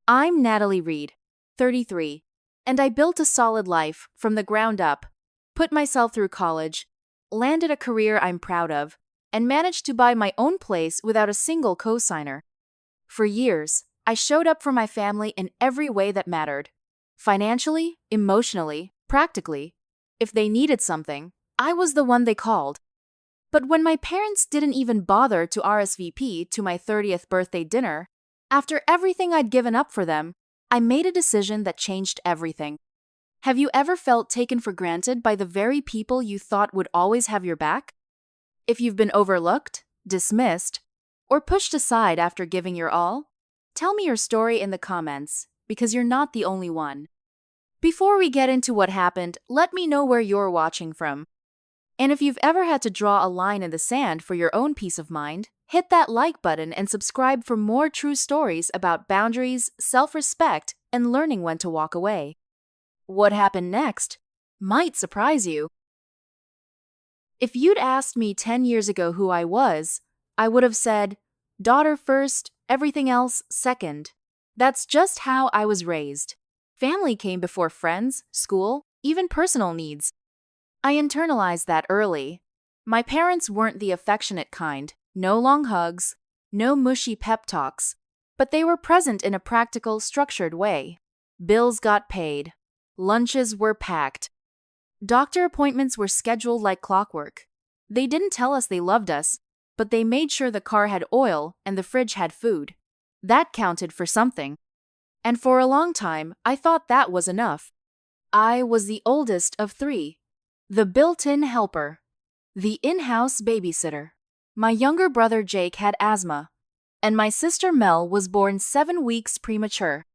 I'm Natalie Reed, 33, and I built a solid life from the ground up, put myself through college, landed a career I'm proud of, and managed to buy my own place without a single cosigner. For years, I showed up for my family in every way that mattered. Financially, emotionally, practically. If they needed something, I was the one they called. But when my parents didn't even bother to RSVP to my 30th birthday dinner, after everything I'd given up for them, I made a decision that changed everything. Have you ever felt taken for granted by the very people you thought would always have your back? If you've been overlooked, dismissed, or pushed aside after giving your all, tell me your story in the comments, because you're not the only one. Before we get into what happened, let me know where you're watching from. And if you've ever had to draw a line in the sand for your own peace of mind, hit that like button and subscribe for more true stories about boundaries, self-respect, and learning when to walk away. What happened next might surprise you. If you'd asked me 10 years ago who I was, I would have said, daughter first, everything else second. That's just how I was raised. Family came before friends, school, even personal needs. I internalized that early. My parents weren't the affectionate kind, no long hugs, no mushy pep talks, but they were present in a practical, structured way. Bills got paid. Lunches were packed. Doctor appointments were scheduled like clockwork. They didn't tell us they loved us, but they made sure the car had oil and the fridge had food. That counted for something. And for a long time, I thought that was enough. I was the oldest of three. The built-in helper. The in-house babysitter. My younger brother Jake had asthma, and my sister Mel was born 7 weeks premature.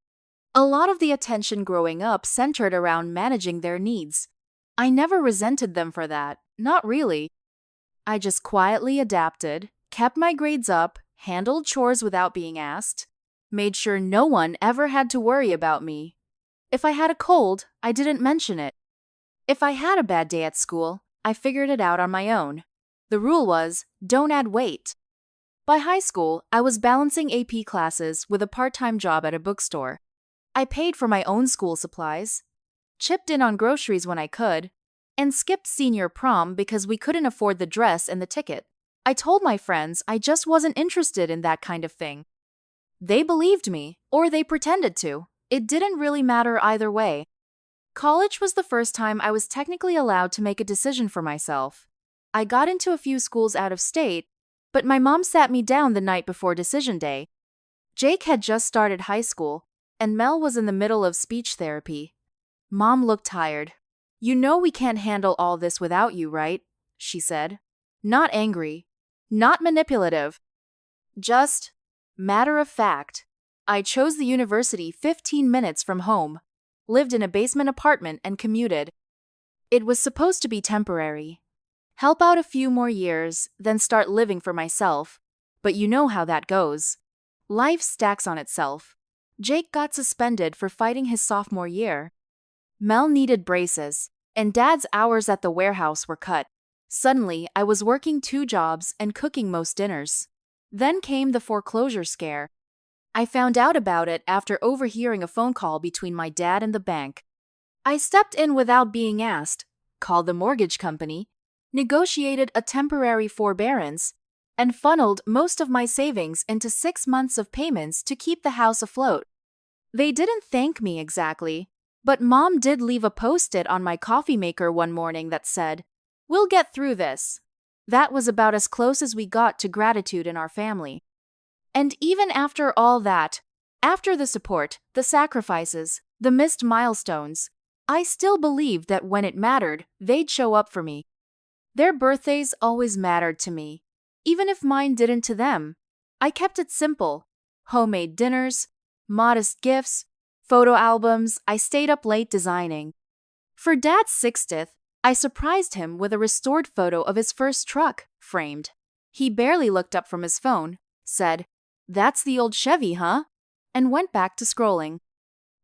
A lot of the attention growing up centered around managing their needs. I never resented them for that, not really. I just quietly adapted, kept my grades up, handled chores without being asked, made sure no one ever had to worry about me. If I had a cold, I didn't mention it. If I had a bad day at school, I figured it out on my own. The rule was, don't add weight. By high school, I was balancing AP classes with a part-time job at a bookstore. I paid for my own school supplies, chipped in on groceries when I could, and skipped senior prom because we couldn't afford the dress and the ticket. I told my friends I just wasn't interested in that kind of thing. They believed me, or they pretended to. It didn't really matter either way. College was the first time I was technically allowed to make a decision for myself. I got into a few schools out of state, but my mom sat me down the night before decision day. Jake had just started high school, and Mel was in the middle of speech therapy. Mom looked tired. You know we can't handle all this without you, right? She said. Not angry. Not manipulative. Just matter of fact. I chose the university 15 minutes from home, lived in a basement apartment and commuted. It was supposed to be temporary. Help out a few more years, then start living for myself. But you know how that goes. Life stacks on itself. Jake got suspended for fighting his sophomore year. Mel needed braces, and Dad's hours at the warehouse were cut. Suddenly, I was working 2 jobs and cooking most dinners. Then came the foreclosure scare. I found out about it after overhearing a phone call between my dad and the bank. I stepped in without being asked, called the mortgage company, negotiated a temporary forbearance, and funneled most of my savings into 6 months of payments to keep the house afloat. They didn't thank me exactly, but Mom did leave a post-it on my coffee maker one morning that said, "We'll get through this." That was about as close as we got to gratitude in our family. And even after all that, after the support, the sacrifices, the missed milestones, I still believed that when it mattered, they'd show up for me. Their birthdays always mattered to me, even if mine didn't to them. I kept it simple. Homemade dinners, modest gifts, photo albums I stayed up late designing. For Dad's 60th, I surprised him with a restored photo of his first truck, framed. He barely looked up from his phone, said, "That's the old Chevy, huh?" and went back to scrolling.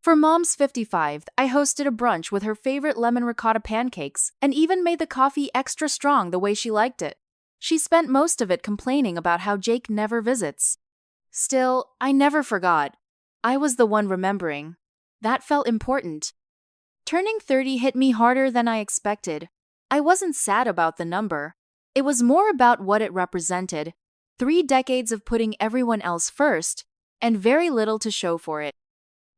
For Mom's 55th, I hosted a brunch with her favorite lemon ricotta pancakes and even made the coffee extra strong the way she liked it. She spent most of it complaining about how Jake never visits. Still, I never forgot. I was the one remembering. That felt important. Turning 30 hit me harder than I expected. I wasn't sad about the number. It was more about what it represented. 3 decades of putting everyone else first, and very little to show for it.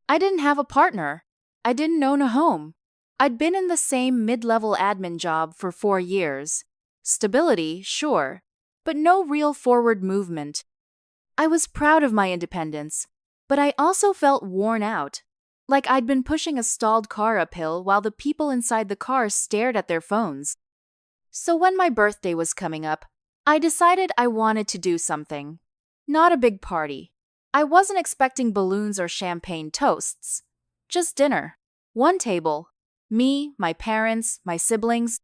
I didn't have a partner. I didn't own a home. I'd been in the same mid-level admin job for 4 years. Stability, sure, but no real forward movement. I was proud of my independence, but I also felt worn out. Like I'd been pushing a stalled car uphill while the people inside the car stared at their phones. So when my birthday was coming up, I decided I wanted to do something. Not a big party. I wasn't expecting balloons or champagne toasts. Just dinner. One table. Me, my parents, my siblings.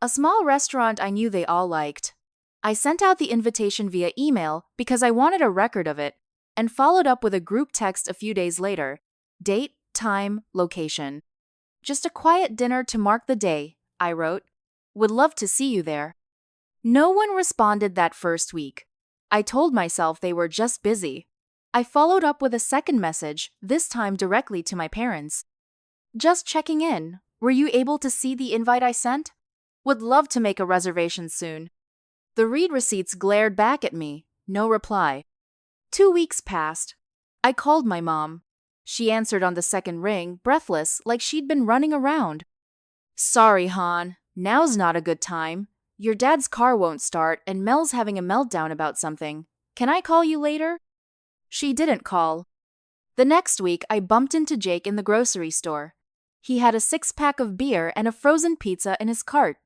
A small restaurant I knew they all liked. I sent out the invitation via email because I wanted a record of it, and followed up with a group text a few days later. Date, time, location. Just a quiet dinner to mark the day, I wrote. Would love to see you there. No one responded that first week. I told myself they were just busy. I followed up with a second message, this time directly to my parents. Just checking in. Were you able to see the invite I sent? Would love to make a reservation soon. The read receipts glared back at me. No reply. 2 weeks passed. I called my mom. She answered on the second ring, breathless, like she'd been running around. Sorry, Han. Now's not a good time. Your dad's car won't start and Mel's having a meltdown about something. Can I call you later? She didn't call. The next week, I bumped into Jake in the grocery store. He had a 6-pack of beer and a frozen pizza in his cart.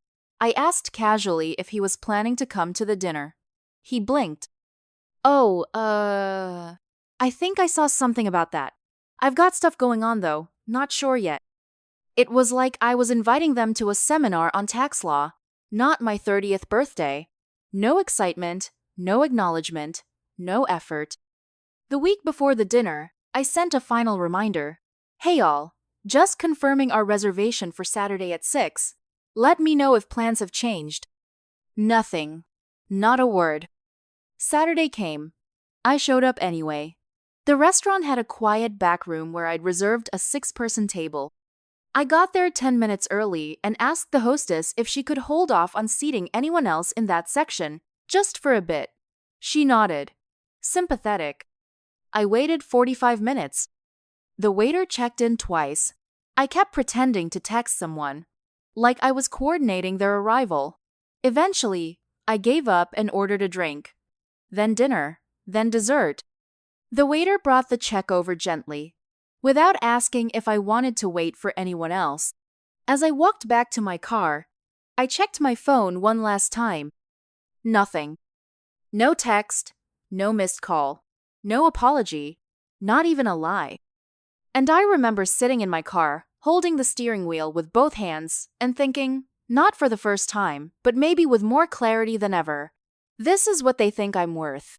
I asked casually if he was planning to come to the dinner. He blinked. Oh, I think I saw something about that. I've got stuff going on though, not sure yet. It was like I was inviting them to a seminar on tax law, not my 30th birthday. No excitement, no acknowledgement, no effort. The week before the dinner, I sent a final reminder. Hey all, just confirming our reservation for Saturday at 6. Let me know if plans have changed. Nothing. Not a word. Saturday came. I showed up anyway. The restaurant had a quiet back room where I'd reserved a 6-person table. I got there 10 minutes early and asked the hostess if she could hold off on seating anyone else in that section, just for a bit. She nodded. Sympathetic. I waited 45 minutes. The waiter checked in twice. I kept pretending to text someone, like I was coordinating their arrival. Eventually, I gave up and ordered a drink. Then dinner, then dessert. The waiter brought the check over gently, without asking if I wanted to wait for anyone else. As I walked back to my car, I checked my phone one last time. Nothing. No text, no missed call, no apology, not even a lie. And I remember sitting in my car, holding the steering wheel with both hands, and thinking, not for the first time, but maybe with more clarity than ever, this is what they think I'm worth.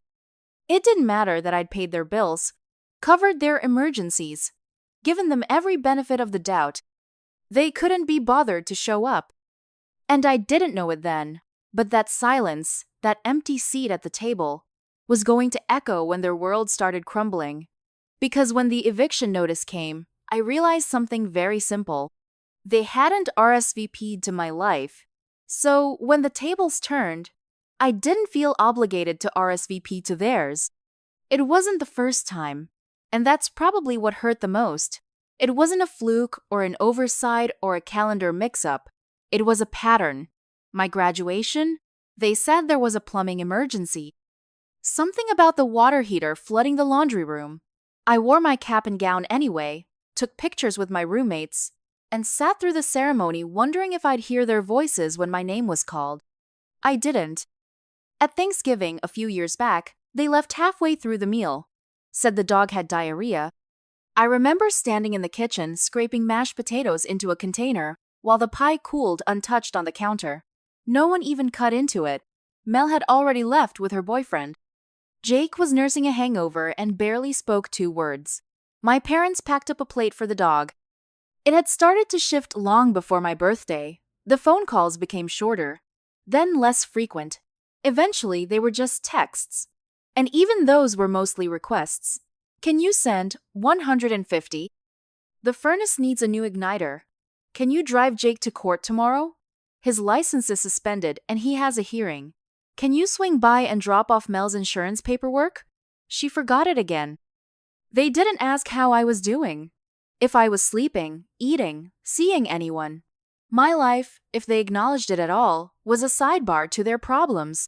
It didn't matter that I'd paid their bills, covered their emergencies, given them every benefit of the doubt. They couldn't be bothered to show up. And I didn't know it then, but that silence, that empty seat at the table, was going to echo when their world started crumbling. Because when the eviction notice came, I realized something very simple. They hadn't RSVP'd to my life. So when the tables turned, I didn't feel obligated to RSVP to theirs. It wasn't the first time, and that's probably what hurt the most. It wasn't a fluke or an oversight or a calendar mix-up. It was a pattern. My graduation? They said there was a plumbing emergency. Something about the water heater flooding the laundry room. I wore my cap and gown anyway, took pictures with my roommates, and sat through the ceremony wondering if I'd hear their voices when my name was called. I didn't. At Thanksgiving a few years back, they left halfway through the meal, said the dog had diarrhea. I remember standing in the kitchen scraping mashed potatoes into a container while the pie cooled untouched on the counter. No one even cut into it. Mel had already left with her boyfriend. Jake was nursing a hangover and barely spoke 2 words. My parents packed up a plate for the dog. It had started to shift long before my birthday. The phone calls became shorter, then less frequent. Eventually, they were just texts. And even those were mostly requests. Can you send 150? The furnace needs a new igniter. Can you drive Jake to court tomorrow? His license is suspended and he has a hearing. Can you swing by and drop off Mel's insurance paperwork? She forgot it again. They didn't ask how I was doing, if I was sleeping, eating, seeing anyone. My life, if they acknowledged it at all, was a sidebar to their problems.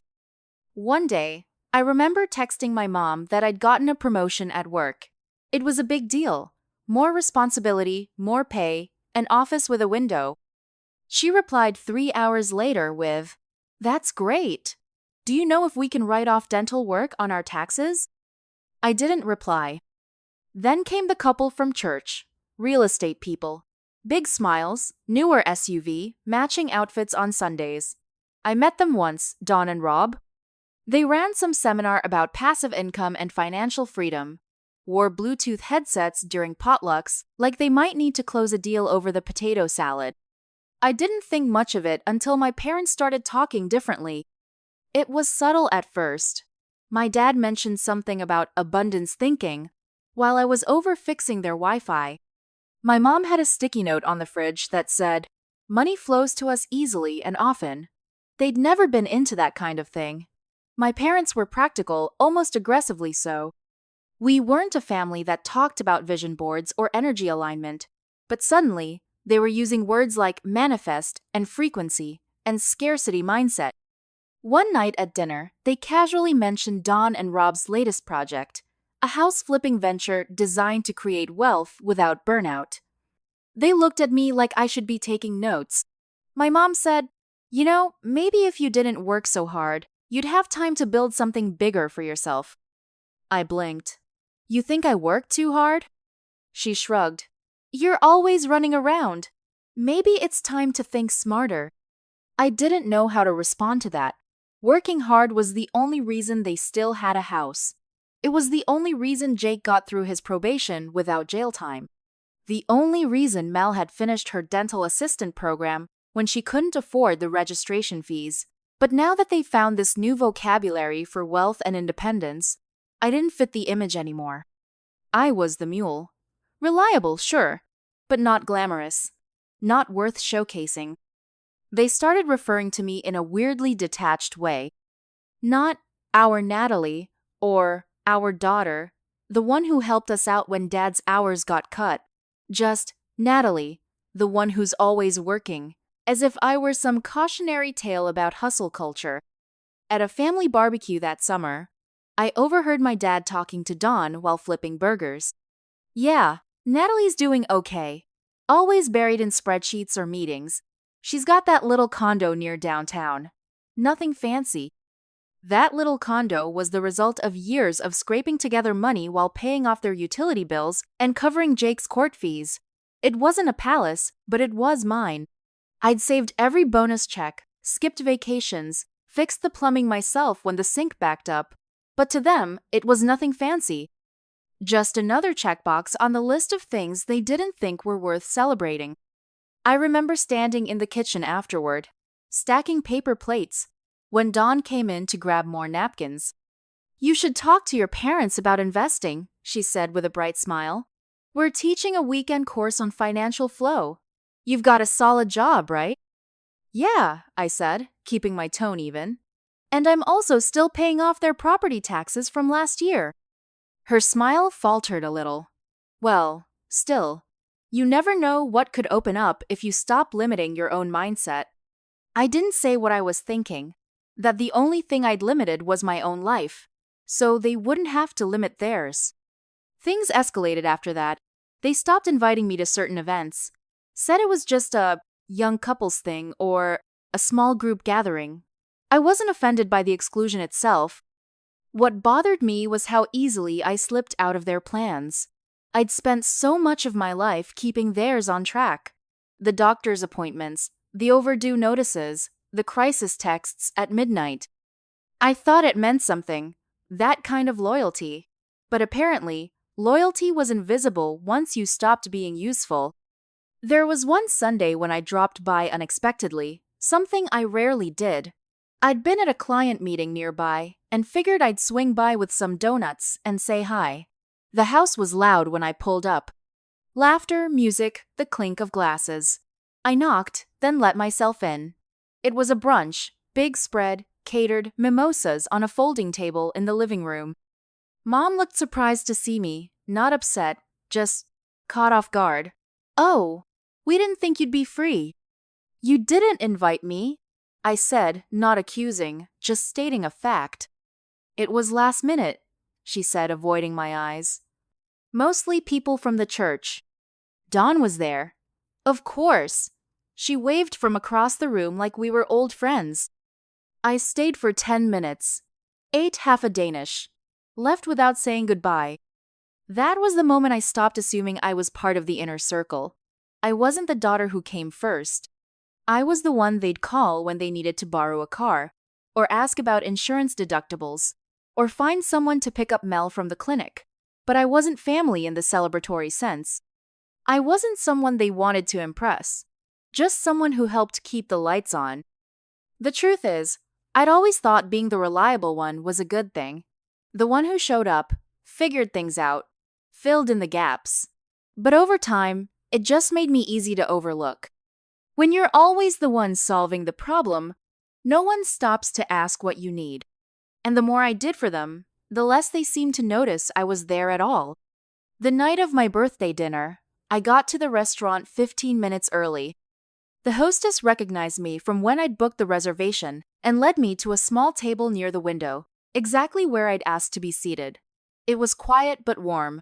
One day, I remember texting my mom that I'd gotten a promotion at work. It was a big deal. More responsibility, more pay, an office with a window. She replied 3 hours later with, "That's great. Do you know if we can write off dental work on our taxes?" I didn't reply. Then came the couple from church, real estate people. Big smiles, newer SUV, matching outfits on Sundays. I met them once, Dawn and Rob. They ran some seminar about passive income and financial freedom, wore Bluetooth headsets during potlucks like they might need to close a deal over the potato salad. I didn't think much of it until my parents started talking differently. It was subtle at first. My dad mentioned something about abundance thinking while I was over fixing their Wi-Fi. My mom had a sticky note on the fridge that said, "Money flows to us easily and often." They'd never been into that kind of thing. My parents were practical, almost aggressively so. We weren't a family that talked about vision boards or energy alignment, but suddenly, they were using words like manifest and frequency and scarcity mindset. One night at dinner, they casually mentioned Dawn and Rob's latest project, a house-flipping venture designed to create wealth without burnout. They looked at me like I should be taking notes. My mom said, "You know, maybe if you didn't work so hard, you'd have time to build something bigger for yourself." I blinked. "You think I work too hard?" She shrugged. "You're always running around. Maybe it's time to think smarter." I didn't know how to respond to that. Working hard was the only reason they still had a house. It was the only reason Jake got through his probation without jail time. The only reason Mel had finished her dental assistant program when she couldn't afford the registration fees. But now that they found this new vocabulary for wealth and independence, I didn't fit the image anymore. I was the mule. Reliable, sure, but not glamorous. Not worth showcasing. They started referring to me in a weirdly detached way. Not our Natalie or our daughter, the one who helped us out when Dad's hours got cut. Just Natalie, the one who's always working, as if I were some cautionary tale about hustle culture. At a family barbecue that summer, I overheard my dad talking to Dawn while flipping burgers. "Yeah, Natalie's doing okay. Always buried in spreadsheets or meetings. She's got that little condo near downtown. Nothing fancy." That little condo was the result of years of scraping together money while paying off their utility bills and covering Jake's court fees. It wasn't a palace, but it was mine. I'd saved every bonus check, skipped vacations, fixed the plumbing myself when the sink backed up. But to them, it was nothing fancy. Just another checkbox on the list of things they didn't think were worth celebrating. I remember standing in the kitchen afterward, stacking paper plates, when Dawn came in to grab more napkins. "You should talk to your parents about investing," she said with a bright smile. "We're teaching a weekend course on financial flow. You've got a solid job, right?" "Yeah," I said, keeping my tone even. "And I'm also still paying off their property taxes from last year." Her smile faltered a little. "Well, still, you never know what could open up if you stop limiting your own mindset." I didn't say what I was thinking, that the only thing I'd limited was my own life, so they wouldn't have to limit theirs. Things escalated after that. They stopped inviting me to certain events, said it was just a young couples thing or a small group gathering. I wasn't offended by the exclusion itself. What bothered me was how easily I slipped out of their plans. I'd spent so much of my life keeping theirs on track. The doctor's appointments, the overdue notices, the crisis texts at midnight. I thought it meant something, that kind of loyalty. But apparently, loyalty was invisible once you stopped being useful. There was one Sunday when I dropped by unexpectedly, something I rarely did. I'd been at a client meeting nearby and figured I'd swing by with some donuts and say hi. The house was loud when I pulled up. Laughter, music, the clink of glasses. I knocked, then let myself in. It was a brunch, big spread, catered, mimosas on a folding table in the living room. Mom looked surprised to see me, not upset, just caught off guard. "Oh, we didn't think you'd be free." "You didn't invite me," I said, not accusing, just stating a fact. "It was last minute," she said, avoiding my eyes. "Mostly people from the church." Dawn was there. Of course. She waved from across the room like we were old friends. I stayed for 10 minutes. Ate half a Danish. Left without saying goodbye. That was the moment I stopped assuming I was part of the inner circle. I wasn't the daughter who came first. I was the one they'd call when they needed to borrow a car, or ask about insurance deductibles, or find someone to pick up Mel from the clinic. But I wasn't family in the celebratory sense. I wasn't someone they wanted to impress, just someone who helped keep the lights on. The truth is, I'd always thought being the reliable one was a good thing. The one who showed up, figured things out, filled in the gaps. But over time, it just made me easy to overlook. When you're always the one solving the problem, no one stops to ask what you need. And the more I did for them, the less they seemed to notice I was there at all. The night of my birthday dinner, I got to the restaurant 15 minutes early. The hostess recognized me from when I'd booked the reservation and led me to a small table near the window, exactly where I'd asked to be seated. It was quiet but warm.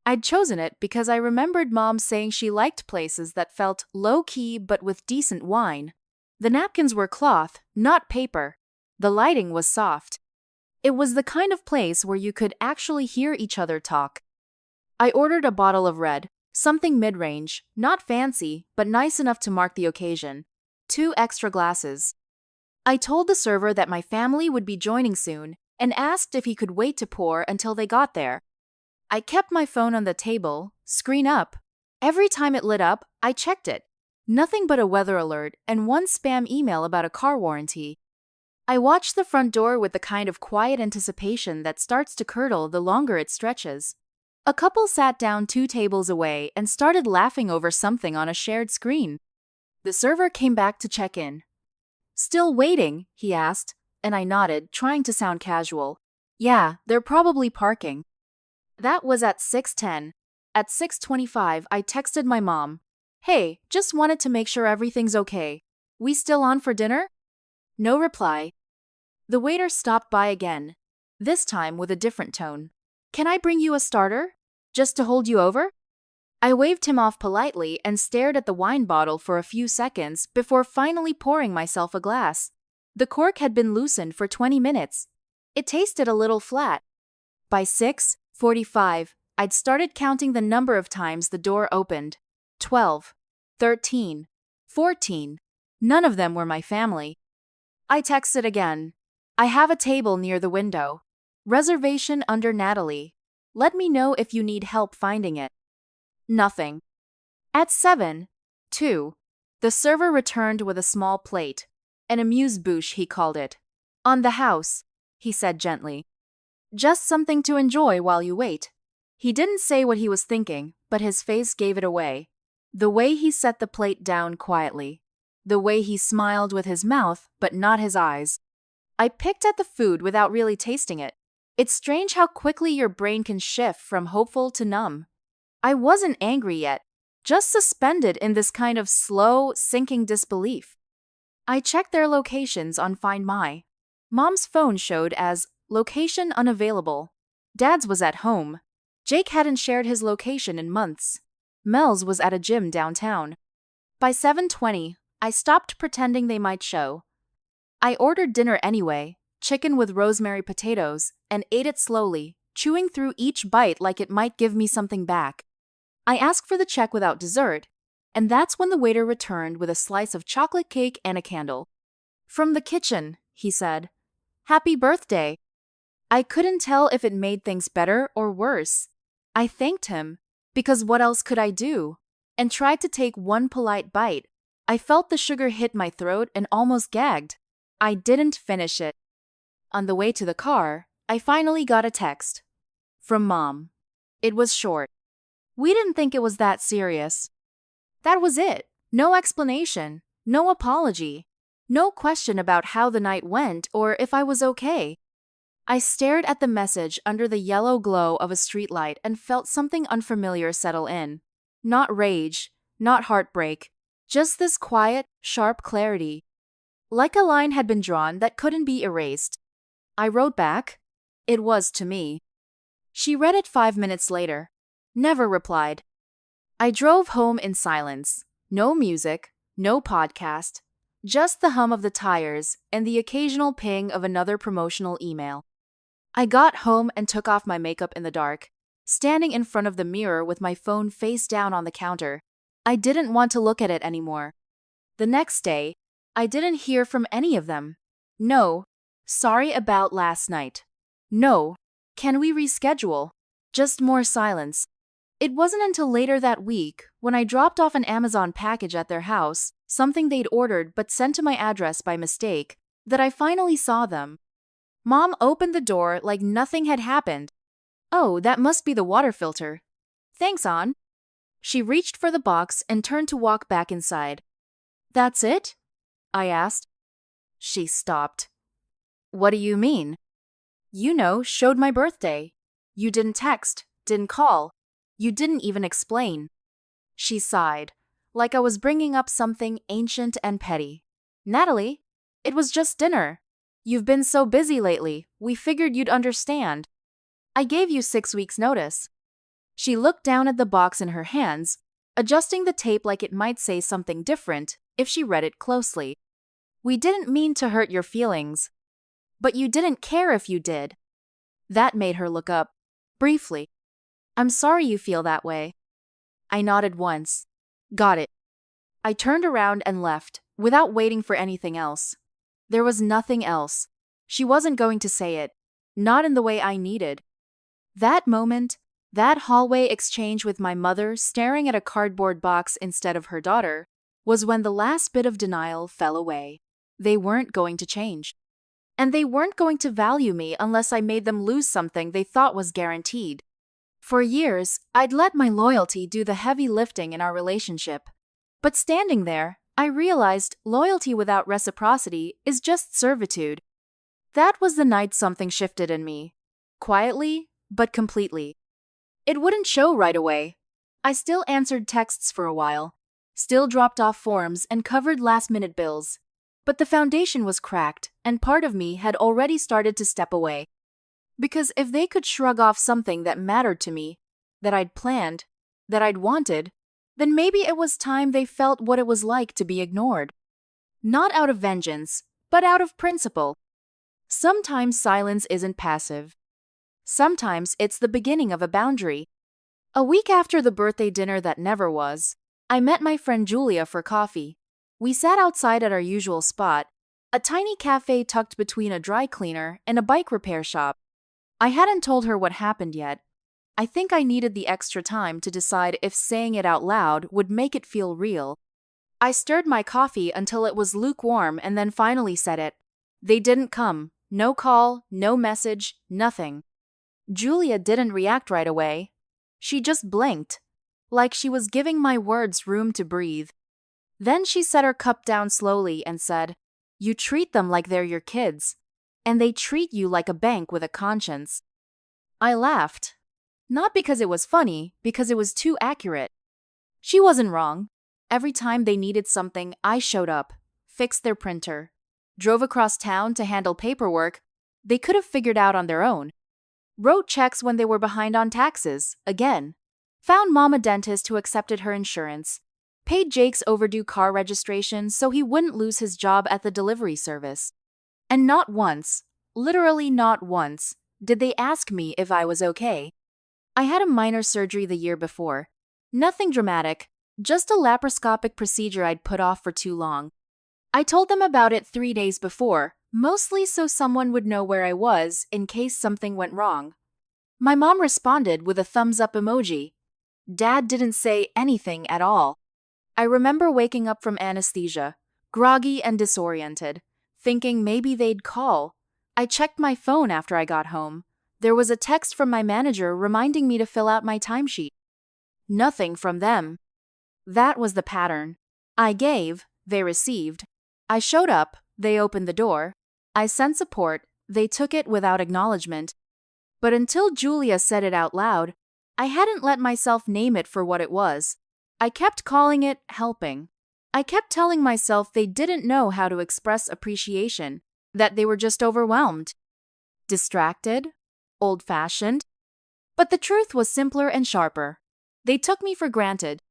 I'd chosen it because I remembered Mom saying she liked places that felt low-key but with decent wine. The napkins were cloth, not paper. The lighting was soft. It was the kind of place where you could actually hear each other talk. I ordered a bottle of red, something mid-range, not fancy, but nice enough to mark the occasion. 2 extra glasses. I told the server that my family would be joining soon and asked if he could wait to pour until they got there. I kept my phone on the table, screen up. Every time it lit up, I checked it. Nothing but a weather alert and one spam email about a car warranty. I watched the front door with the kind of quiet anticipation that starts to curdle the longer it stretches. A couple sat down 2 tables away and started laughing over something on a shared screen. The server came back to check in. "Still waiting?" he asked, and I nodded, trying to sound casual. "Yeah, they're probably parking." That was at 6:10. At 6:25, I texted my mom. "Hey, just wanted to make sure everything's okay. We still on for dinner?" No reply. The waiter stopped by again, this time with a different tone. "Can I bring you a starter? Just to hold you over?" I waved him off politely and stared at the wine bottle for a few seconds before finally pouring myself a glass. The cork had been loosened for 20 minutes. It tasted a little flat. By 6:45, I'd started counting the number of times the door opened. 12, 13, 14. None of them were my family. I texted again. "I have a table near the window. Reservation under Natalie. Let me know if you need help finding it." Nothing. At 7:02, the server returned with a small plate. An amuse-bouche, he called it. "On the house," he said gently. "Just something to enjoy while you wait." He didn't say what he was thinking, but his face gave it away. The way he set the plate down quietly. The way he smiled with his mouth, but not his eyes. I picked at the food without really tasting it. It's strange how quickly your brain can shift from hopeful to numb. I wasn't angry yet, just suspended in this kind of slow, sinking disbelief. I checked their locations on Find My. Mom's phone showed as location unavailable. Dad's was at home. Jake hadn't shared his location in months. Mel's was at a gym downtown. By 7:20, I stopped pretending they might show. I ordered dinner anyway, chicken with rosemary potatoes, and ate it slowly, chewing through each bite like it might give me something back. I asked for the check without dessert, and that's when the waiter returned with a slice of chocolate cake and a candle. "From the kitchen," he said. "Happy birthday." I couldn't tell if it made things better or worse. I thanked him, because what else could I do? And tried to take one polite bite. I felt the sugar hit my throat and almost gagged. I didn't finish it. On the way to the car, I finally got a text. From Mom. It was short. We didn't think it was that serious. That was it. No explanation, no apology, no question about how the night went or if I was okay. I stared at the message under the yellow glow of a streetlight and felt something unfamiliar settle in. Not rage, not heartbreak, just this quiet, sharp clarity. Like a line had been drawn that couldn't be erased. I wrote back. It was to me. She read it 5 minutes later. Never replied. I drove home in silence. No music, no podcast, just the hum of the tires and the occasional ping of another promotional email. I got home and took off my makeup in the dark, standing in front of the mirror with my phone face down on the counter. I didn't want to look at it anymore. The next day, I didn't hear from any of them. No, sorry about last night. No, can we reschedule? Just more silence. It wasn't until later that week, when I dropped off an Amazon package at their house, something they'd ordered but sent to my address by mistake, that I finally saw them. Mom opened the door like nothing had happened. Oh, that must be the water filter. Thanks, Ann. She reached for the box and turned to walk back inside. That's it? I asked. She stopped. What do you mean? You know, showed my birthday. You didn't text, didn't call. You didn't even explain. She sighed, like I was bringing up something ancient and petty. Natalie, it was just dinner. You've been so busy lately, we figured you'd understand. I gave you 6 weeks' notice. She looked down at the box in her hands, adjusting the tape like it might say something different if she read it closely. We didn't mean to hurt your feelings. But you didn't care if you did. That made her look up, briefly. I'm sorry you feel that way. I nodded once. Got it. I turned around and left, without waiting for anything else. There was nothing else. She wasn't going to say it. Not in the way I needed. That moment, that hallway exchange with my mother staring at a cardboard box instead of her daughter, was when the last bit of denial fell away. They weren't going to change. And they weren't going to value me unless I made them lose something they thought was guaranteed. For years, I'd let my loyalty do the heavy lifting in our relationship. But standing there, I realized loyalty without reciprocity is just servitude. That was the night something shifted in me. Quietly, but completely. It wouldn't show right away. I still answered texts for a while, still dropped off forms and covered last-minute bills. But the foundation was cracked, and part of me had already started to step away. Because if they could shrug off something that mattered to me, that I'd planned, that I'd wanted, then maybe it was time they felt what it was like to be ignored. Not out of vengeance, but out of principle. Sometimes silence isn't passive. Sometimes it's the beginning of a boundary. A week after the birthday dinner that never was, I met my friend Julia for coffee. We sat outside at our usual spot, a tiny cafe tucked between a dry cleaner and a bike repair shop. I hadn't told her what happened yet. I think I needed the extra time to decide if saying it out loud would make it feel real. I stirred my coffee until it was lukewarm and then finally said it. They didn't come. No call, no message, nothing. Julia didn't react right away. She just blinked, like she was giving my words room to breathe. Then she set her cup down slowly and said, "You treat them like they're your kids, and they treat you like a bank with a conscience." I laughed. Not because it was funny, because it was too accurate. She wasn't wrong. Every time they needed something, I showed up, fixed their printer, drove across town to handle paperwork they could have figured out on their own, wrote checks when they were behind on taxes, again, found Mom a dentist who accepted her insurance, paid Jake's overdue car registration so he wouldn't lose his job at the delivery service. And not once, literally not once, did they ask me if I was okay. I had a minor surgery the year before. Nothing dramatic, just a laparoscopic procedure I'd put off for too long. I told them about it 3 days before, mostly so someone would know where I was in case something went wrong. My mom responded with a thumbs-up emoji. Dad didn't say anything at all. I remember waking up from anesthesia, groggy and disoriented, thinking maybe they'd call. I checked my phone after I got home. There was a text from my manager reminding me to fill out my timesheet. Nothing from them. That was the pattern. I gave, they received. I showed up, they opened the door. I sent support, they took it without acknowledgement. But until Julia said it out loud, I hadn't let myself name it for what it was. I kept calling it helping. I kept telling myself they didn't know how to express appreciation, that they were just overwhelmed, distracted, old-fashioned. But the truth was simpler and sharper. They took me for granted,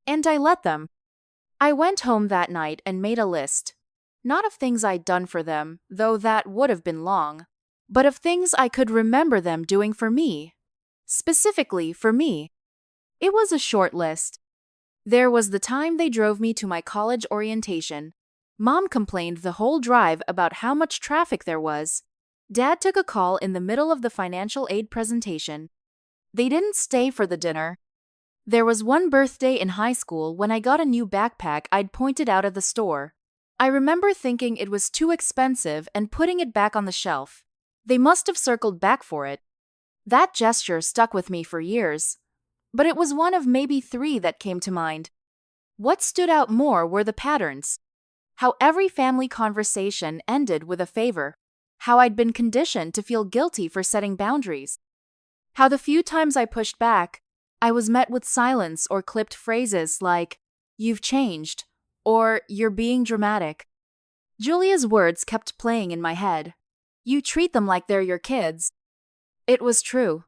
and I let them. I went home that night and made a list, not of things I'd done for them, though that would have been long, but of things I could remember them doing for me, specifically for me. It was a short list. There was the time they drove me to my college orientation. Mom complained the whole drive about how much traffic there was. Dad took a call in the middle of the financial aid presentation. They didn't stay for the dinner. There was one birthday in high school when I got a new backpack I'd pointed out at the store. I remember thinking it was too expensive and putting it back on the shelf. They must have circled back for it. That gesture stuck with me for years. But it was one of maybe 3 that came to mind. What stood out more were the patterns. How every family conversation ended with a favor. How I'd been conditioned to feel guilty for setting boundaries. How the few times I pushed back, I was met with silence or clipped phrases like, "You've changed," or "You're being dramatic." Julia's words kept playing in my head. "You treat them like they're your kids." It was true.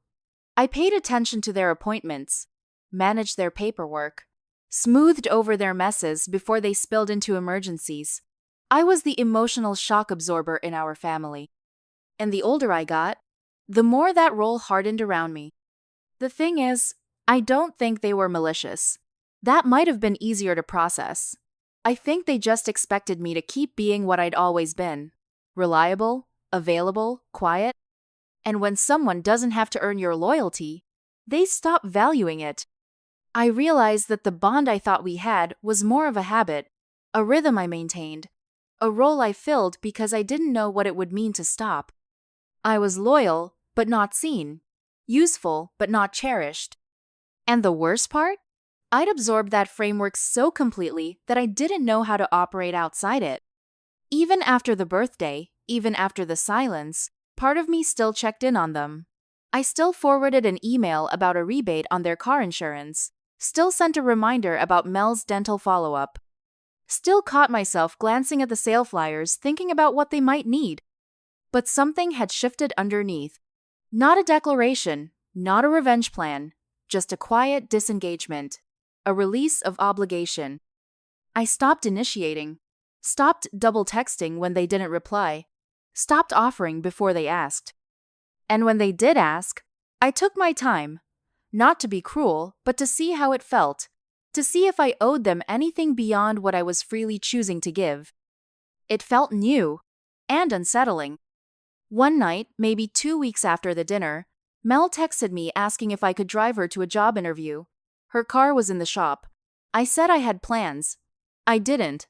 I paid attention to their appointments, managed their paperwork, smoothed over their messes before they spilled into emergencies. I was the emotional shock absorber in our family. And the older I got, the more that role hardened around me. The thing is, I don't think they were malicious. That might have been easier to process. I think they just expected me to keep being what I'd always been. Reliable, available, quiet. And when someone doesn't have to earn your loyalty, they stop valuing it. I realized that the bond I thought we had was more of a habit, a rhythm I maintained, a role I filled because I didn't know what it would mean to stop. I was loyal, but not seen. Useful, but not cherished. And the worst part? I'd absorbed that framework so completely that I didn't know how to operate outside it. Even after the birthday, even after the silence, part of me still checked in on them. I still forwarded an email about a rebate on their car insurance, still sent a reminder about Mel's dental follow-up, still caught myself glancing at the sale flyers thinking about what they might need. But something had shifted underneath. Not a declaration, not a revenge plan, just a quiet disengagement, a release of obligation. I stopped initiating, stopped double texting when they didn't reply, stopped offering before they asked. And when they did ask, I took my time, not to be cruel, but to see how it felt, to see if I owed them anything beyond what I was freely choosing to give. It felt new and unsettling. One night, maybe 2 weeks after the dinner, Mel texted me asking if I could drive her to a job interview. Her car was in the shop. I said I had plans. I didn't.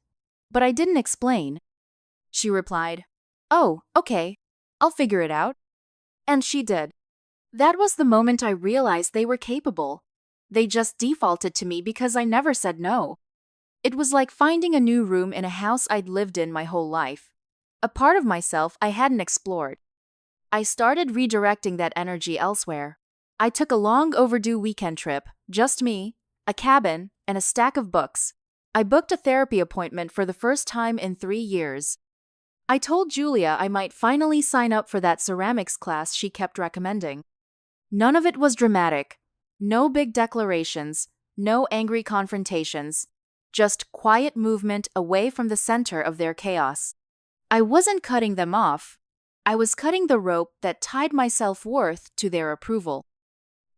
But I didn't explain. She replied, "Oh, okay. I'll figure it out." And she did. That was the moment I realized they were capable. They just defaulted to me because I never said no. It was like finding a new room in a house I'd lived in my whole life. A part of myself I hadn't explored. I started redirecting that energy elsewhere. I took a long overdue weekend trip, just me, a cabin, and a stack of books. I booked a therapy appointment for the first time in 3 years. I told Julia I might finally sign up for that ceramics class she kept recommending. None of it was dramatic. No big declarations, no angry confrontations. Just quiet movement away from the center of their chaos. I wasn't cutting them off. I was cutting the rope that tied my self-worth to their approval.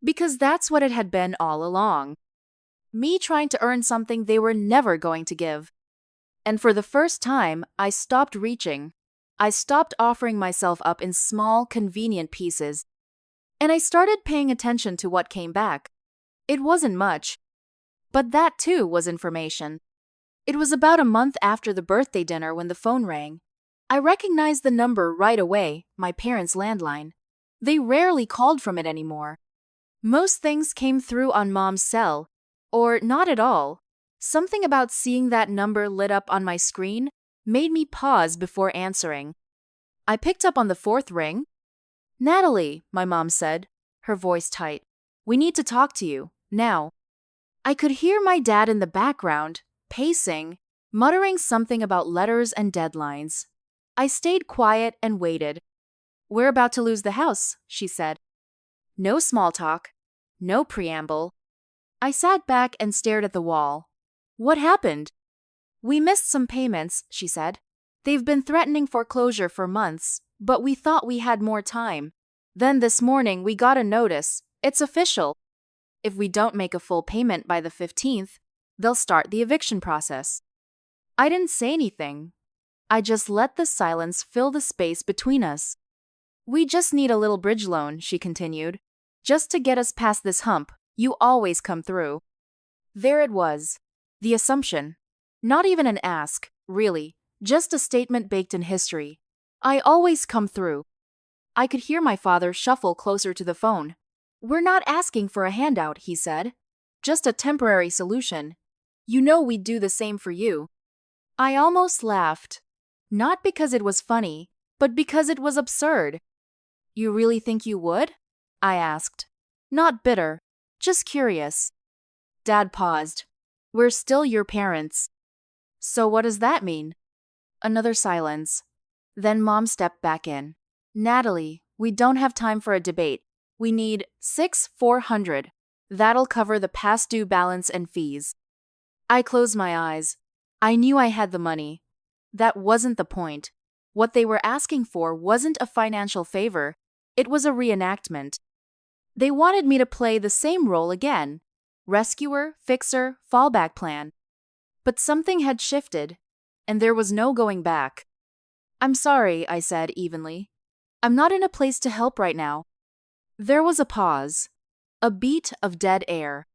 Because that's what it had been all along. Me trying to earn something they were never going to give. And for the first time, I stopped reaching. I stopped offering myself up in small, convenient pieces. And I started paying attention to what came back. It wasn't much. But that too was information. It was about a month after the birthday dinner when the phone rang. I recognized the number right away, my parents' landline. They rarely called from it anymore. Most things came through on Mom's cell, or not at all. Something about seeing that number lit up on my screen made me pause before answering. I picked up on the fourth ring. "Natalie," my mom said, her voice tight. "We need to talk to you, now." I could hear my dad in the background, pacing, muttering something about letters and deadlines. I stayed quiet and waited. "We're about to lose the house," she said. No small talk, no preamble. I sat back and stared at the wall. "What happened?" "We missed some payments," she said. "They've been threatening foreclosure for months, but we thought we had more time. Then this morning we got a notice. It's official. If we don't make a full payment by the 15th, they'll start the eviction process." I didn't say anything. I just let the silence fill the space between us. "We just need a little bridge loan," she continued. "Just to get us past this hump. You always come through." There it was. The assumption. Not even an ask, really. Just a statement baked in history. I always come through. I could hear my father shuffle closer to the phone. "We're not asking for a handout," he said. "Just a temporary solution. You know we'd do the same for you." I almost laughed. Not because it was funny, but because it was absurd. "You really think you would?" I asked. Not bitter, just curious. Dad paused. "We're still your parents." "So what does that mean?" Another silence. Then Mom stepped back in. "Natalie, we don't have time for a debate. We need $6,400. That'll cover the past due balance and fees." I closed my eyes. I knew I had the money. That wasn't the point. What they were asking for wasn't a financial favor. It was a reenactment. They wanted me to play the same role again. Rescuer, fixer, fallback plan. But something had shifted, and there was no going back. "I'm sorry," I said evenly. "I'm not in a place to help right now." There was a pause. A beat of dead air.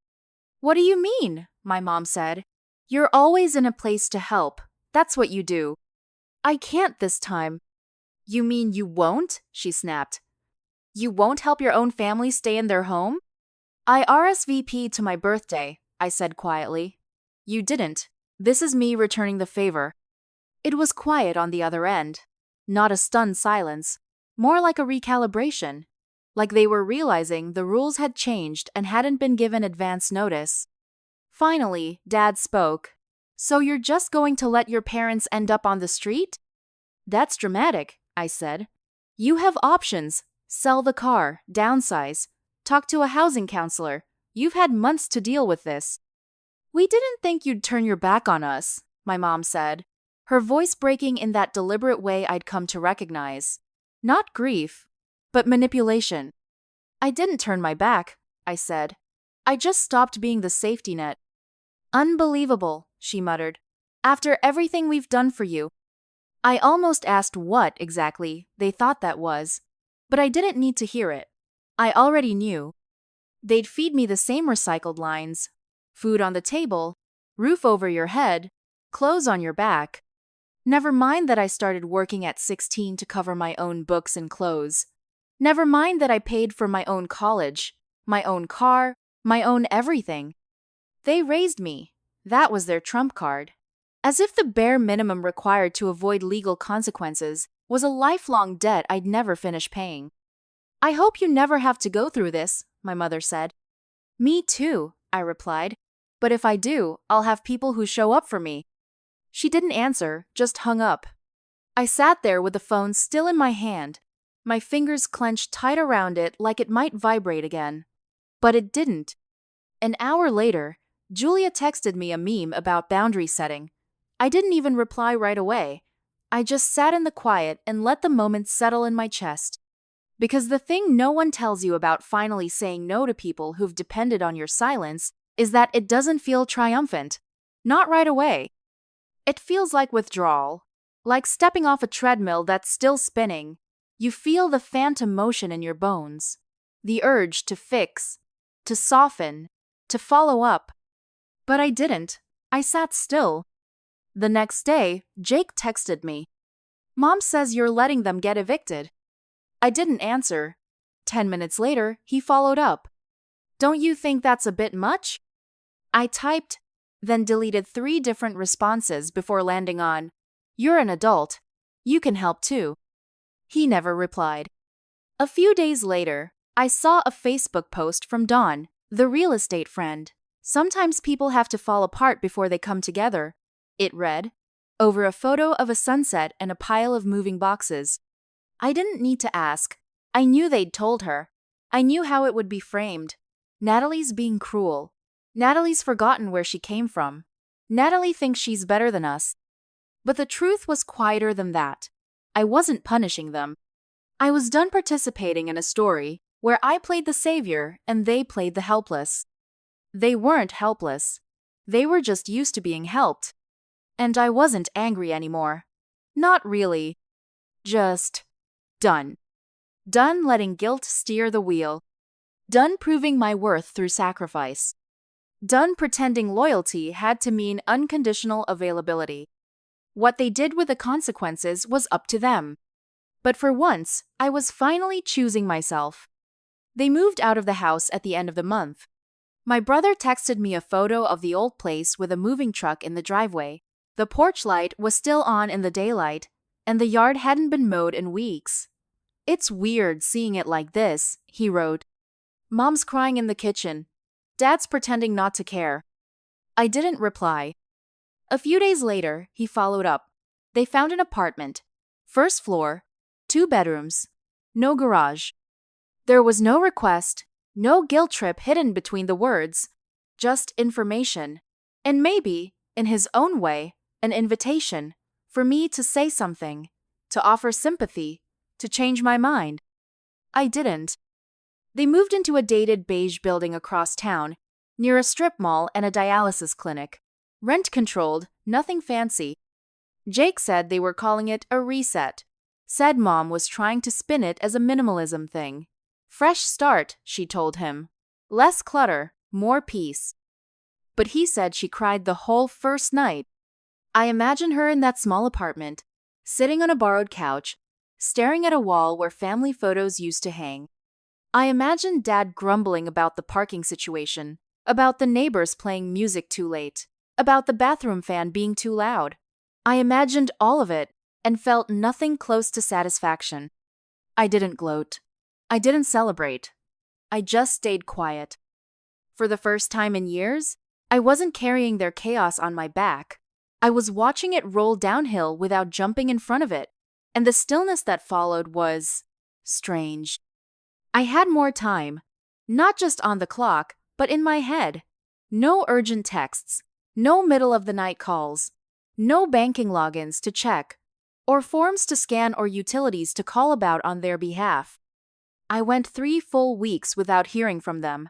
"What do you mean?" my mom said. "You're always in a place to help. That's what you do." "I can't this time." "You mean you won't?" she snapped. "You won't help your own family stay in their home?" "I RSVP'd to my birthday," I said quietly. "You didn't. This is me returning the favor." It was quiet on the other end. Not a stunned silence. More like a recalibration. Like they were realizing the rules had changed and hadn't been given advance notice. Finally, Dad spoke. "So you're just going to let your parents end up on the street?" "That's dramatic," I said. "You have options. Sell the car, downsize, talk to a housing counselor. You've had months to deal with this." "We didn't think you'd turn your back on us," my mom said, her voice breaking in that deliberate way I'd come to recognize. Not grief, but manipulation. "I didn't turn my back," I said. "I just stopped being the safety net." "Unbelievable," she muttered. "After everything we've done for you." I almost asked what, exactly, they thought that was. But I didn't need to hear it. I already knew. They'd feed me the same recycled lines. Food on the table, roof over your head, clothes on your back. Never mind that I started working at 16 to cover my own books and clothes. Never mind that I paid for my own college, my own car, my own everything. They raised me. That was their trump card. As if the bare minimum required to avoid legal consequences was a lifelong debt I'd never finish paying. "I hope you never have to go through this," my mother said. "Me too," I replied. "But if I do, I'll have people who show up for me." She didn't answer, just hung up. I sat there with the phone still in my hand, my fingers clenched tight around it like it might vibrate again. But it didn't. An hour later, Julia texted me a meme about boundary setting. I didn't even reply right away. I just sat in the quiet and let the moment settle in my chest. Because the thing no one tells you about finally saying no to people who've depended on your silence is that it doesn't feel triumphant. Not right away. It feels like withdrawal. Like stepping off a treadmill that's still spinning. You feel the phantom motion in your bones. The urge to fix, to soften, to follow up. But I didn't. I sat still. The next day, Jake texted me. "Mom says you're letting them get evicted." I didn't answer. 10 minutes later, he followed up. Don't you think that's a bit much? I typed, then deleted 3 different responses before landing on, you're an adult. You can help too. He never replied. A few days later, I saw a Facebook post from Dawn, the real estate friend. Sometimes people have to fall apart before they come together. It read, over a photo of a sunset and a pile of moving boxes. I didn't need to ask. I knew they'd told her. I knew how it would be framed. Natalie's being cruel. Natalie's forgotten where she came from. Natalie thinks she's better than us. But the truth was quieter than that. I wasn't punishing them. I was done participating in a story where I played the savior and they played the helpless. They weren't helpless. They were just used to being helped. And I wasn't angry anymore. Not really. Just done. Done letting guilt steer the wheel. Done proving my worth through sacrifice. Done pretending loyalty had to mean unconditional availability. What they did with the consequences was up to them. But for once, I was finally choosing myself. They moved out of the house at the end of the month. My brother texted me a photo of the old place with a moving truck in the driveway. The porch light was still on in the daylight, and the yard hadn't been mowed in weeks. It's weird seeing it like this, he wrote. Mom's crying in the kitchen. Dad's pretending not to care. I didn't reply. A few days later, he followed up. They found an apartment. First floor, 2 bedrooms, no garage. There was no request, no guilt trip hidden between the words, just information. And maybe, in his own way, an invitation for me to say something, to offer sympathy, to change my mind. I didn't. They moved into a dated beige building across town, near a strip mall and a dialysis clinic. Rent-controlled, nothing fancy. Jake said they were calling it a reset. Said Mom was trying to spin it as a minimalism thing. Fresh start, she told him. Less clutter, more peace. But he said she cried the whole first night. I imagine her in that small apartment, sitting on a borrowed couch, staring at a wall where family photos used to hang. I imagined Dad grumbling about the parking situation, about the neighbors playing music too late, about the bathroom fan being too loud. I imagined all of it and felt nothing close to satisfaction. I didn't gloat. I didn't celebrate. I just stayed quiet. For the first time in years, I wasn't carrying their chaos on my back. I was watching it roll downhill without jumping in front of it, and the stillness that followed was strange. I had more time, not just on the clock, but in my head. No urgent texts, no middle-of-the-night calls, no banking logins to check, or forms to scan or utilities to call about on their behalf. I went 3 full weeks without hearing from them,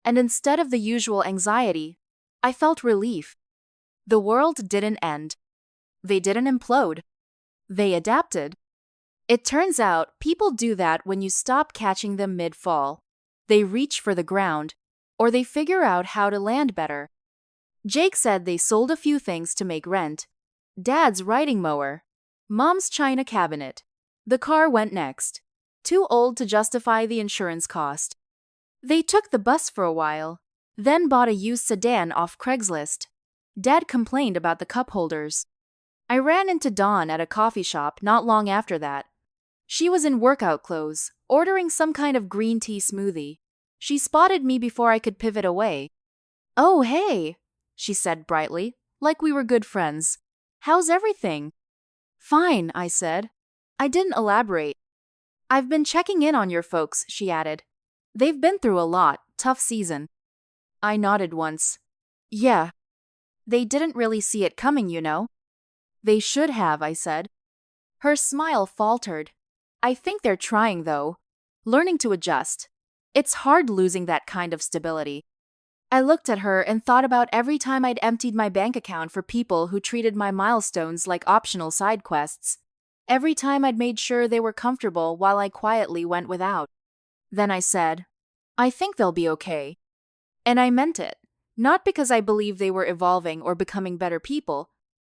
and instead of the usual anxiety, I felt relief. The world didn't end. They didn't implode. They adapted. It turns out people do that when you stop catching them mid-fall. They reach for the ground, or they figure out how to land better. Jake said they sold a few things to make rent. Dad's riding mower. Mom's china cabinet. The car went next. Too old to justify the insurance cost. They took the bus for a while, then bought a used sedan off Craigslist. Dad complained about the cup holders. I ran into Dawn at a coffee shop not long after that. She was in workout clothes, ordering some kind of green tea smoothie. She spotted me before I could pivot away. "Oh, hey," she said brightly, like we were good friends. "How's everything?" "Fine," I said. I didn't elaborate. "I've been checking in on your folks," she added. "They've been through a lot, tough season." I nodded once. "Yeah. They didn't really see it coming, you know." "They should have," I said. Her smile faltered. "I think they're trying, though. Learning to adjust. It's hard losing that kind of stability." I looked at her and thought about every time I'd emptied my bank account for people who treated my milestones like optional side quests. Every time I'd made sure they were comfortable while I quietly went without. Then I said, "I think they'll be okay." And I meant it. Not because I believed they were evolving or becoming better people,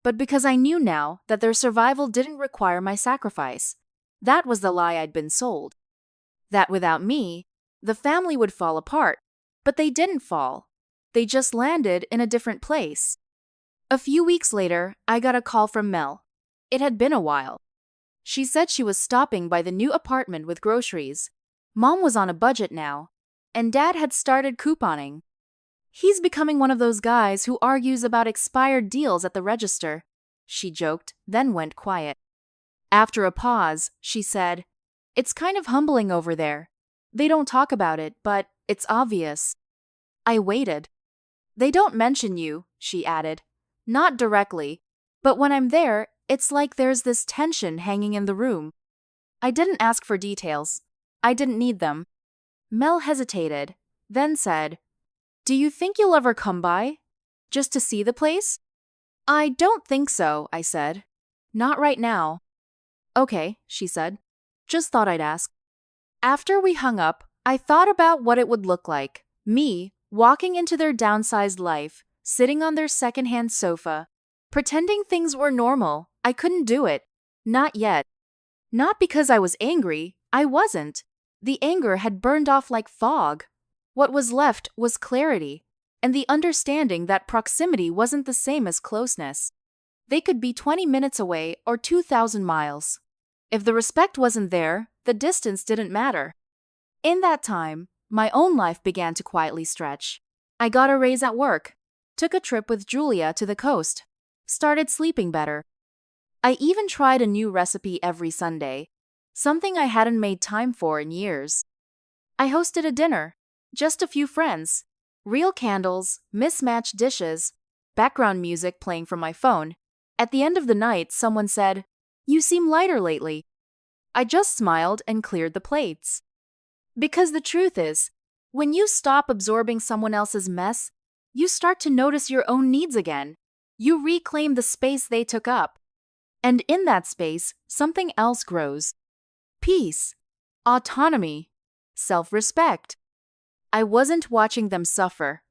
but because I knew now that their survival didn't require my sacrifice. That was the lie I'd been sold. that without me, the family would fall apart. But they didn't fall. They just landed in a different place. A few weeks later, I got a call from Mel. It had been a while. She said she was stopping by the new apartment with groceries. Mom was on a budget now, and Dad had started couponing. He's becoming one of those guys who argues about expired deals at the register, she joked, then went quiet. After a pause, she said, "It's kind of humbling over there. They don't talk about it, but it's obvious." I waited. "They don't mention you," she added. "Not directly, but when I'm there, it's like there's this tension hanging in the room." I didn't ask for details. I didn't need them. Mel hesitated, then said, "Do you think you'll ever come by? Just to see the place?" "I don't think so," I said. "Not right now." "Okay," she said. "Just thought I'd ask." After we hung up, I thought about what it would look like. Me, walking into their downsized life, sitting on their secondhand sofa, pretending things were normal. I couldn't do it. Not yet. Not because I was angry. I wasn't. The anger had burned off like fog. What was left was clarity, and the understanding that proximity wasn't the same as closeness. They could be 20 minutes away or 2,000 miles. If the respect wasn't there, the distance didn't matter. In that time, my own life began to quietly stretch. I got a raise at work, took a trip with Julia to the coast, started sleeping better. I even tried a new recipe every Sunday, something I hadn't made time for in years. I hosted a dinner, just a few friends, real candles, mismatched dishes, background music playing from my phone. At the end of the night, someone said, "You seem lighter lately." I just smiled and cleared the plates. Because the truth is, when you stop absorbing someone else's mess, you start to notice your own needs again. You reclaim the space they took up. And in that space, something else grows. Peace, autonomy, self-respect. I wasn't watching them suffer.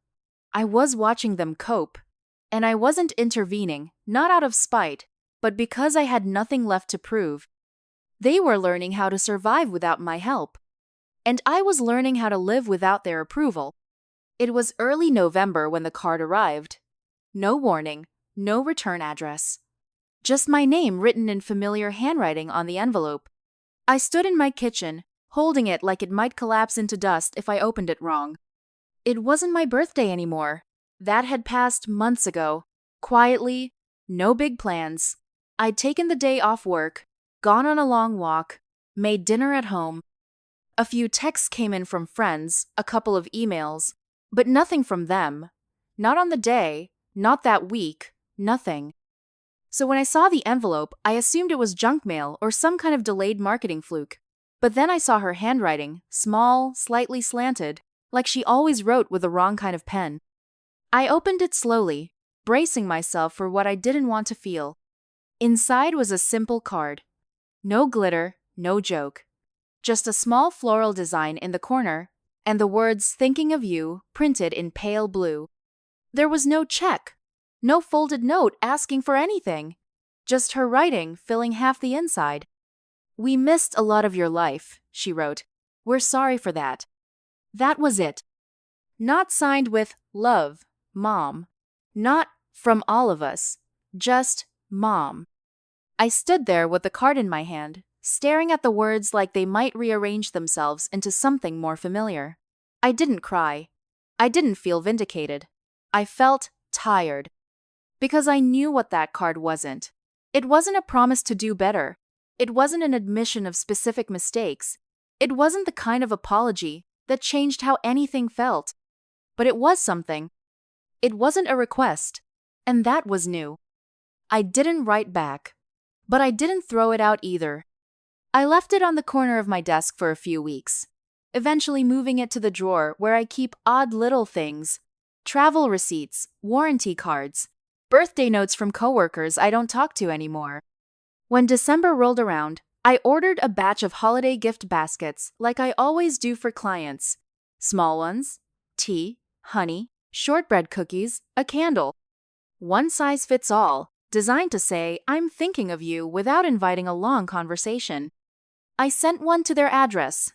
I was watching them cope. And I wasn't intervening, not out of spite, but because I had nothing left to prove. They were learning how to survive without my help. And I was learning how to live without their approval. It was early November when the card arrived. No warning, no return address. Just my name written in familiar handwriting on the envelope. I stood in my kitchen, holding it like it might collapse into dust if I opened it wrong. It wasn't my birthday anymore. That had passed months ago. Quietly, no big plans. I'd taken the day off work, gone on a long walk, made dinner at home. A few texts came in from friends, a couple of emails, but nothing from them. Not on the day, not that week, nothing. So when I saw the envelope, I assumed it was junk mail or some kind of delayed marketing fluke. But then I saw her handwriting, small, slightly slanted, like she always wrote with the wrong kind of pen. I opened it slowly, bracing myself for what I didn't want to feel. Inside was a simple card. No glitter, no joke. Just a small floral design in the corner, and the words "Thinking of You" printed in pale blue. There was no check, no folded note asking for anything. Just her writing filling half the inside. "We missed a lot of your life," she wrote. "We're sorry for that." That was it. Not signed with "Love, Mom." Not "From all of us." Just "Mom." I stood there with the card in my hand, staring at the words like they might rearrange themselves into something more familiar. I didn't cry. I didn't feel vindicated. I felt tired. Because I knew what that card wasn't. It wasn't a promise to do better. It wasn't an admission of specific mistakes. It wasn't the kind of apology that changed how anything felt. But it was something. It wasn't a request. And that was new. I didn't write back. But I didn't throw it out either. I left it on the corner of my desk for a few weeks, eventually moving it to the drawer where I keep odd little things. Travel receipts, warranty cards, birthday notes from coworkers I don't talk to anymore. When December rolled around, I ordered a batch of holiday gift baskets like I always do for clients. Small ones, tea, honey, shortbread cookies, a candle. One size fits all, designed to say "I'm thinking of you" without inviting a long conversation. I sent one to their address.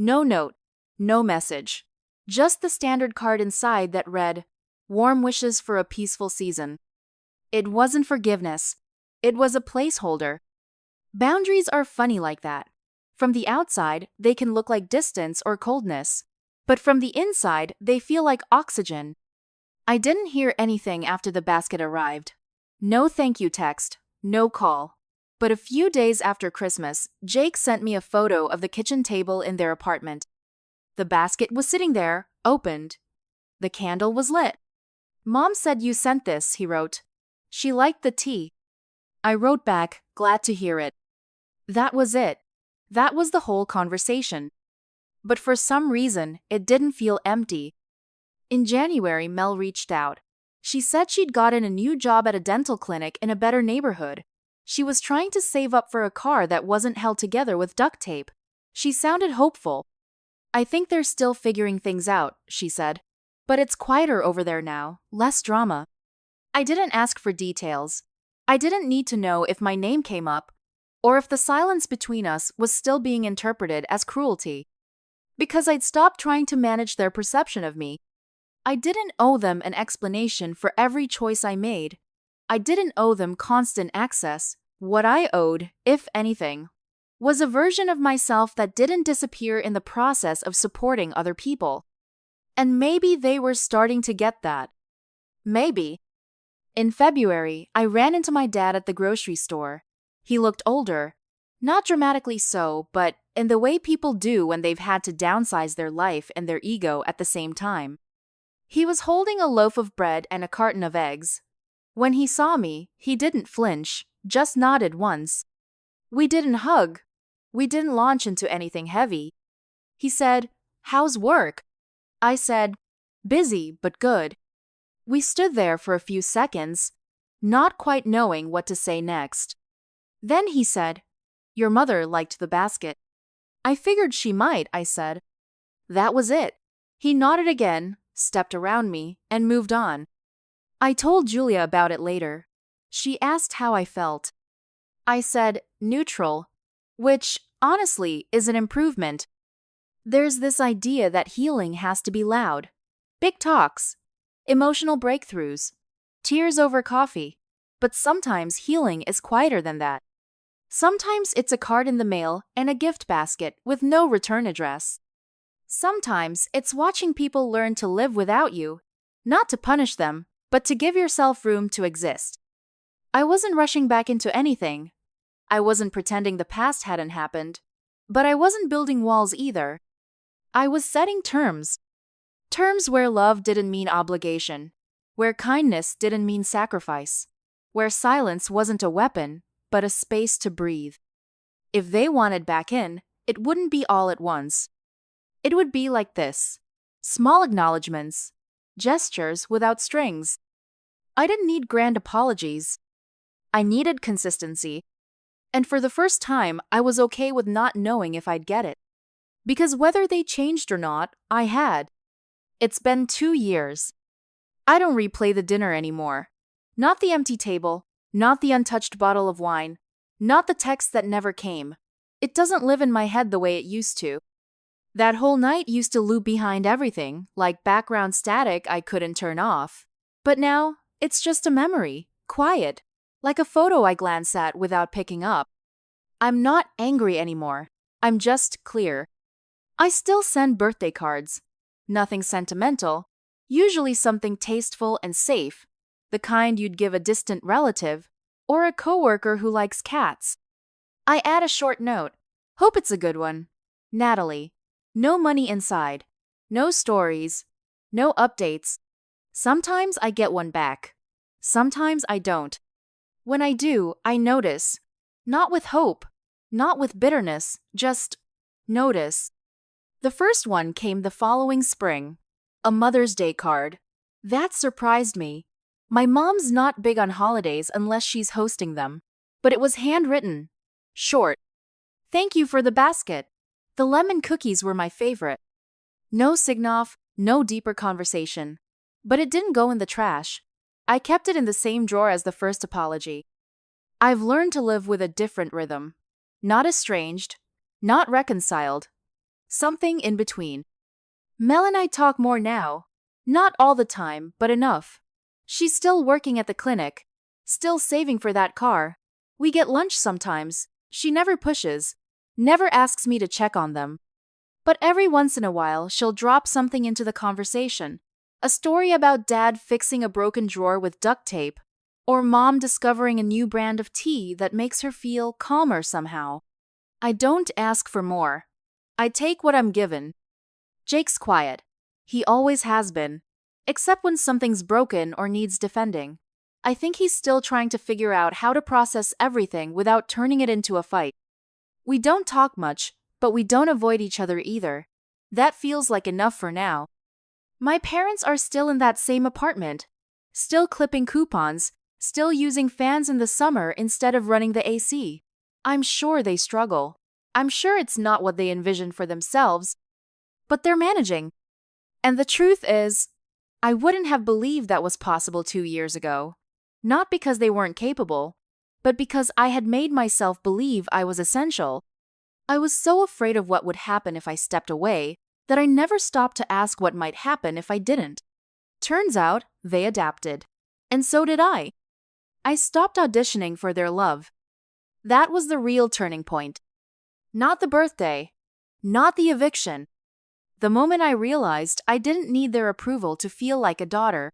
No note, no message. Just the standard card inside that read, "Warm wishes for a peaceful season." It wasn't forgiveness. It was a placeholder. Boundaries are funny like that. From the outside, they can look like distance or coldness. But from the inside, they feel like oxygen. I didn't hear anything after the basket arrived. No thank you text, no call. But a few days after Christmas, Jake sent me a photo of the kitchen table in their apartment. The basket was sitting there, opened. The candle was lit. "Mom said you sent this," he wrote. "She liked the tea." I wrote back, glad to hear it. That was it. That was the whole conversation. But for some reason, it didn't feel empty. In January, Mel reached out. She said she'd gotten a new job at a dental clinic in a better neighborhood. She was trying to save up for a car that wasn't held together with duct tape. She sounded hopeful. "I think they're still figuring things out," she said. "But it's quieter over there now, less drama." I didn't ask for details. I didn't need to know if my name came up, or if the silence between us was still being interpreted as cruelty. Because I'd stopped trying to manage their perception of me. I didn't owe them an explanation for every choice I made. I didn't owe them constant access. What I owed, if anything, was a version of myself that didn't disappear in the process of supporting other people. And maybe they were starting to get that. Maybe. In February, I ran into my dad at the grocery store. He looked older. Not dramatically so, but in the way people do when they've had to downsize their life and their ego at the same time. He was holding a loaf of bread and a carton of eggs. When he saw me, he didn't flinch, just nodded once. We didn't hug. We didn't launch into anything heavy. He said, "How's work?" I said, "Busy, but good." We stood there for a few seconds, not quite knowing what to say next. Then he said, "Your mother liked the basket." "I figured she might," I said. That was it. He nodded again, stepped around me, and moved on. I told Julia about it later. She asked how I felt. I said, neutral, which, honestly, is an improvement. There's this idea that healing has to be loud. Big talks. Emotional breakthroughs. Tears over coffee. But sometimes healing is quieter than that. Sometimes it's a card in the mail and a gift basket with no return address. Sometimes it's watching people learn to live without you, not to punish them, but to give yourself room to exist. I wasn't rushing back into anything. I wasn't pretending the past hadn't happened, but I wasn't building walls either. I was setting terms. Terms where love didn't mean obligation, where kindness didn't mean sacrifice, where silence wasn't a weapon, but a space to breathe. If they wanted back in, it wouldn't be all at once. It would be like this. Small acknowledgments, gestures without strings. I didn't need grand apologies. I needed consistency. And for the first time, I was okay with not knowing if I'd get it. Because whether they changed or not, I had. It's been 2 years. I don't replay the dinner anymore. Not the empty table, not the untouched bottle of wine, not the text that never came. It doesn't live in my head the way it used to. That whole night used to loop behind everything, like background static I couldn't turn off. But now, it's just a memory, quiet, like a photo I glance at without picking up. I'm not angry anymore. I'm just clear. I still send birthday cards. Nothing sentimental, usually something tasteful and safe, the kind you'd give a distant relative or a coworker who likes cats. I add a short note. Hope it's a good one. Natalie. No money inside. No stories. No updates. Sometimes I get one back. Sometimes I don't. When I do, I notice. Not with hope. Not with bitterness. Just notice. The first one came the following spring. A Mother's Day card. That surprised me. My mom's not big on holidays unless she's hosting them. But it was handwritten. Short. Thank you for the basket. The lemon cookies were my favorite. No sign-off, no deeper conversation. But it didn't go in the trash. I kept it in the same drawer as the first apology. I've learned to live with a different rhythm. Not estranged, not reconciled. something in between. Mel and I talk more now. Not all the time, but enough. She's still working at the clinic, still saving for that car. We get lunch sometimes. She never pushes, never asks me to check on them. But every once in a while, she'll drop something into the conversation. A story about dad fixing a broken drawer with duct tape, or mom discovering a new brand of tea that makes her feel calmer somehow. I don't ask for more. I take what I'm given. Jake's quiet. He always has been. Except when something's broken or needs defending. I think he's still trying to figure out how to process everything without turning it into a fight. We don't talk much, but we don't avoid each other either. That feels like enough for now. My parents are still in that same apartment. Still clipping coupons, still using fans in the summer instead of running the AC. I'm sure they struggle. I'm sure it's not what they envisioned for themselves, but they're managing. And the truth is, I wouldn't have believed that was possible 2 years ago. Not because they weren't capable, but because I had made myself believe I was essential. I was so afraid of what would happen if I stepped away that I never stopped to ask what might happen if I didn't. Turns out, they adapted. And so did I. I stopped auditioning for their love. That was the real turning point. Not the birthday. Not the eviction. The moment I realized I didn't need their approval to feel like a daughter.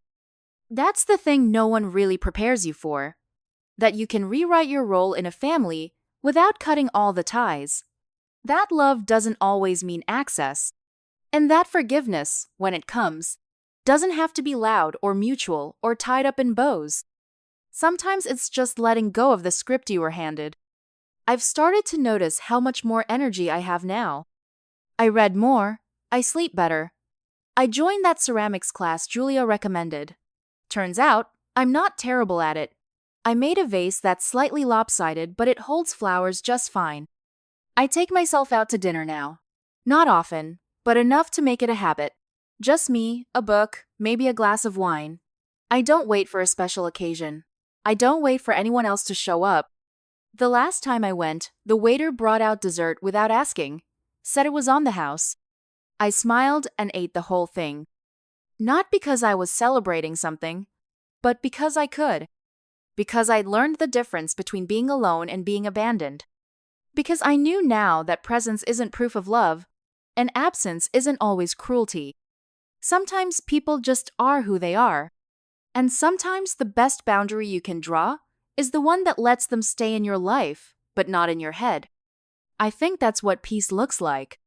That's the thing no one really prepares you for. That you can rewrite your role in a family without cutting all the ties. That love doesn't always mean access. And that forgiveness, when it comes, doesn't have to be loud or mutual or tied up in bows. Sometimes it's just letting go of the script you were handed. I've started to notice how much more energy I have now. I read more. I sleep better. I joined that ceramics class Julia recommended. Turns out, I'm not terrible at it. I made a vase that's slightly lopsided, but it holds flowers just fine. I take myself out to dinner now. Not often, but enough to make it a habit. Just me, a book, maybe a glass of wine. I don't wait for a special occasion. I don't wait for anyone else to show up. The last time I went, the waiter brought out dessert without asking. Said it was on the house. I smiled and ate the whole thing. Not because I was celebrating something, but because I could. Because I'd learned the difference between being alone and being abandoned. Because I knew now that presence isn't proof of love, and absence isn't always cruelty. Sometimes people just are who they are. And sometimes the best boundary you can draw is the one that lets them stay in your life, but not in your head. I think that's what peace looks like.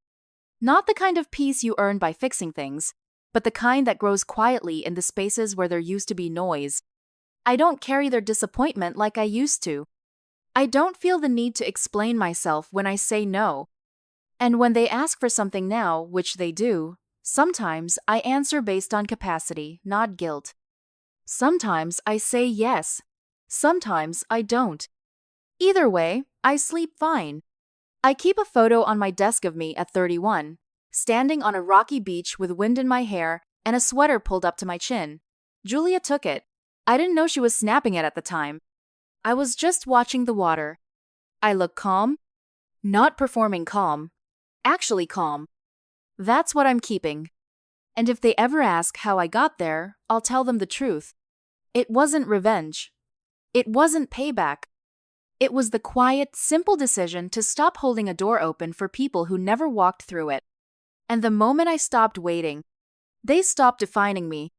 Not the kind of peace you earn by fixing things, but the kind that grows quietly in the spaces where there used to be noise. I don't carry their disappointment like I used to. I don't feel the need to explain myself when I say no. And when they ask for something now, which they do, sometimes I answer based on capacity, not guilt. Sometimes I say yes. Sometimes I don't. Either way, I sleep fine. I keep a photo on my desk of me at 31, standing on a rocky beach with wind in my hair and a sweater pulled up to my chin. Julia took it. I didn't know she was snapping it at the time. I was just watching the water. I look calm. Not performing calm. Actually calm. That's what I'm keeping. And if they ever ask how I got there, I'll tell them the truth. It wasn't revenge. It wasn't payback. It was the quiet, simple decision to stop holding a door open for people who never walked through it. And the moment I stopped waiting, they stopped defining me.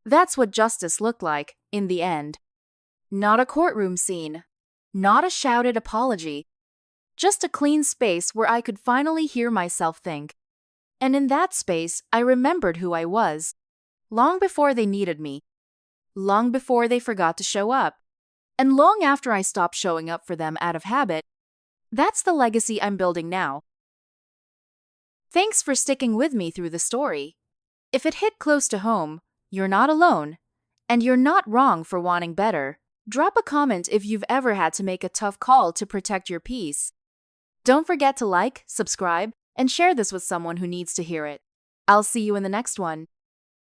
That's what justice looked like, in the end. Not a courtroom scene. Not a shouted apology. Just a clean space where I could finally hear myself think. And in that space, I remembered who I was. Long before they needed me. Long before they forgot to show up. And long after I stopped showing up for them out of habit. That's the legacy I'm building now. Thanks for sticking with me through the story. If it hit close to home, you're not alone. And you're not wrong for wanting better. Drop a comment if you've ever had to make a tough call to protect your peace. Don't forget to like, subscribe, and share this with someone who needs to hear it. I'll see you in the next one.